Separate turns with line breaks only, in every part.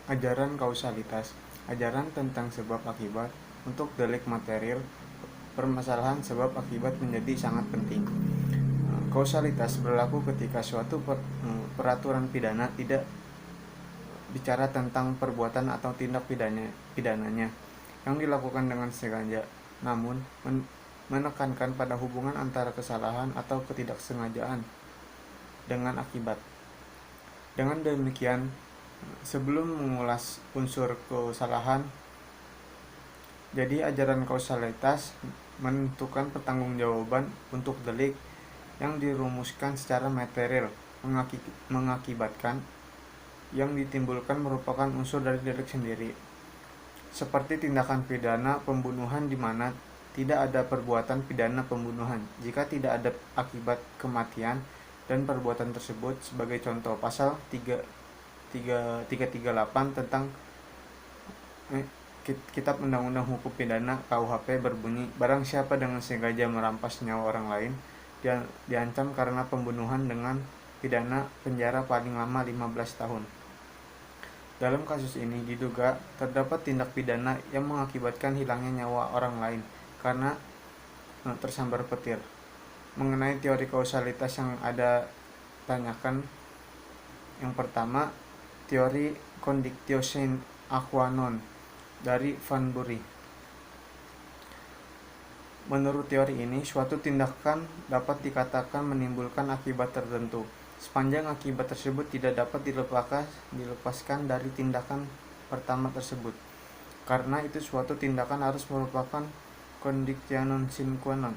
Ajaran kausalitas. Ajaran tentang sebab akibat. Untuk delik material, permasalahan sebab akibat menjadi sangat penting. Kausalitas berlaku ketika suatu peraturan pidana tidak bicara tentang perbuatan atau tindak pidananya yang dilakukan dengan sengaja, namun menekankan pada hubungan antara kesalahan atau ketidaksengajaan dengan akibat. Dengan demikian, sebelum mengulas unsur kesalahan, jadi ajaran kausalitas menentukan pertanggungjawaban untuk delik yang dirumuskan secara material mengakibatkan yang ditimbulkan merupakan unsur dari delik sendiri. Seperti tindakan pidana pembunuhan di mana tidak ada perbuatan pidana pembunuhan jika tidak ada akibat kematian dan perbuatan tersebut. Sebagai contoh, pasal 338 tentang Kitab Undang-Undang Hukum Pidana KUHP berbunyi, barang siapa dengan sengaja merampas nyawa orang lain diancam karena pembunuhan dengan pidana penjara paling lama 15 tahun. Dalam kasus ini diduga terdapat tindak pidana yang mengakibatkan hilangnya nyawa orang lain karena tersambar petir. Mengenai teori kausalitas yang ada tanyakan, yang pertama, teori condictio sine qua non dari Van Bury. Menurut teori ini, suatu tindakan dapat dikatakan menimbulkan akibat tertentu sepanjang akibat tersebut tidak dapat dilepaskan dari tindakan pertama tersebut. Karena itu suatu tindakan harus merupakan conditionum sine qua non,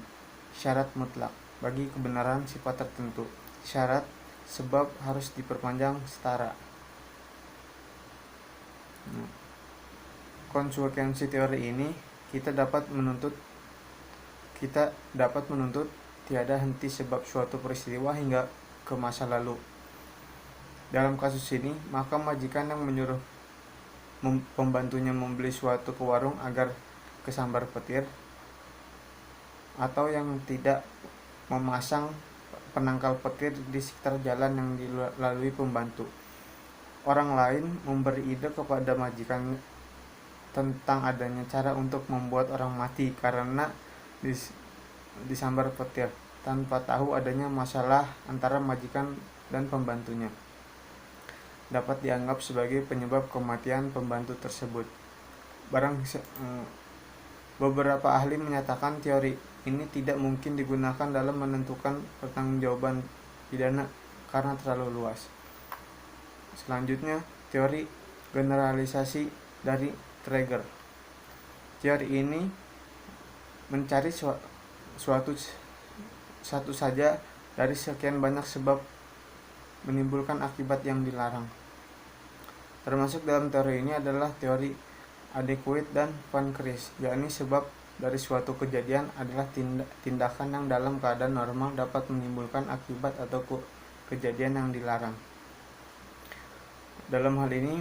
syarat mutlak bagi kebenaran sifat tertentu. Syarat sebab harus diperpanjang setara. Konsekuensi teori ini kita dapat menuntut tiada henti sebab suatu peristiwa hingga ke masa lalu. Dalam kasus ini, maka majikan yang menyuruh pembantunya membeli suatu ke warung agar kesambar petir, atau yang tidak memasang penangkal petir di sekitar jalan yang dilalui pembantu. Orang lain memberi ide kepada majikan tentang adanya cara untuk membuat orang mati karena disambar petir, tanpa tahu adanya masalah antara majikan dan pembantunya, dapat dianggap sebagai penyebab kematian pembantu tersebut. Beberapa ahli menyatakan teori ini tidak mungkin digunakan dalam menentukan pertanggungjawaban pidana karena terlalu luas. Selanjutnya, teori generalisasi dari Traeger. Teori ini mencari satu saja dari sekian banyak sebab menimbulkan akibat yang dilarang. Termasuk dalam teori ini adalah teori adequate dan Van Kris, yakni sebab dari suatu kejadian adalah tindakan yang dalam keadaan normal dapat menimbulkan akibat atau kejadian yang dilarang. Dalam hal ini,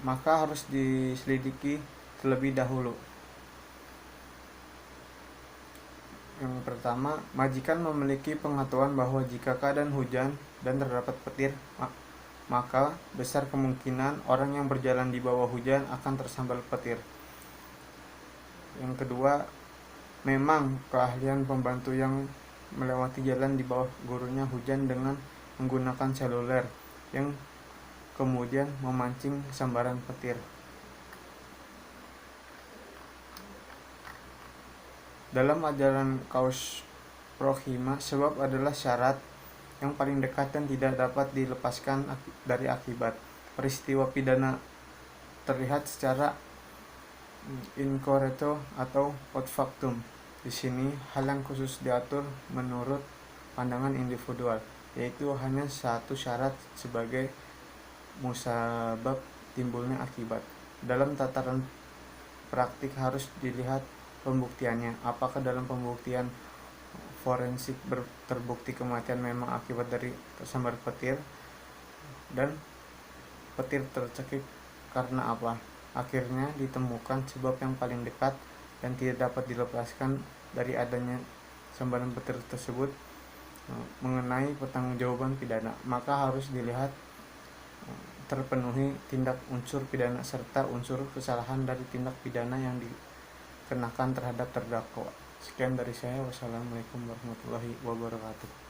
maka harus diselidiki terlebih dahulu. Yang pertama, majikan memiliki pengetahuan bahwa jika keadaan hujan dan terdapat petir, maka besar kemungkinan orang yang berjalan di bawah hujan akan tersambar petir. Yang kedua, memang keahlian pembantu yang melewati jalan di bawah gurunya hujan dengan menggunakan seluler yang kemudian memancing sambaran petir. Dalam ajaran kaus proxima, sebab adalah syarat yang paling dekat dan tidak dapat dilepaskan dari akibat. Peristiwa pidana terlihat secara incorrecto atau post factum. Di sini hal yang khusus diatur menurut pandangan individual, yaitu hanya satu syarat sebagai musabab timbulnya akibat. Dalam tataran praktik harus dilihat pembuktiannya. Apakah dalam pembuktian forensik terbukti kematian memang akibat dari tersambar petir, dan petir tercekik karena apa? Akhirnya ditemukan sebab yang paling dekat dan tidak dapat dilepaskan dari adanya sambaran petir tersebut mengenai pertanggungjawaban pidana. Maka harus dilihat terpenuhi tindak unsur pidana serta unsur kesalahan dari tindak pidana yang dikenakan terhadap terdakwa. Sekian dari saya. Wassalamualaikum warahmatullahi wabarakatuh.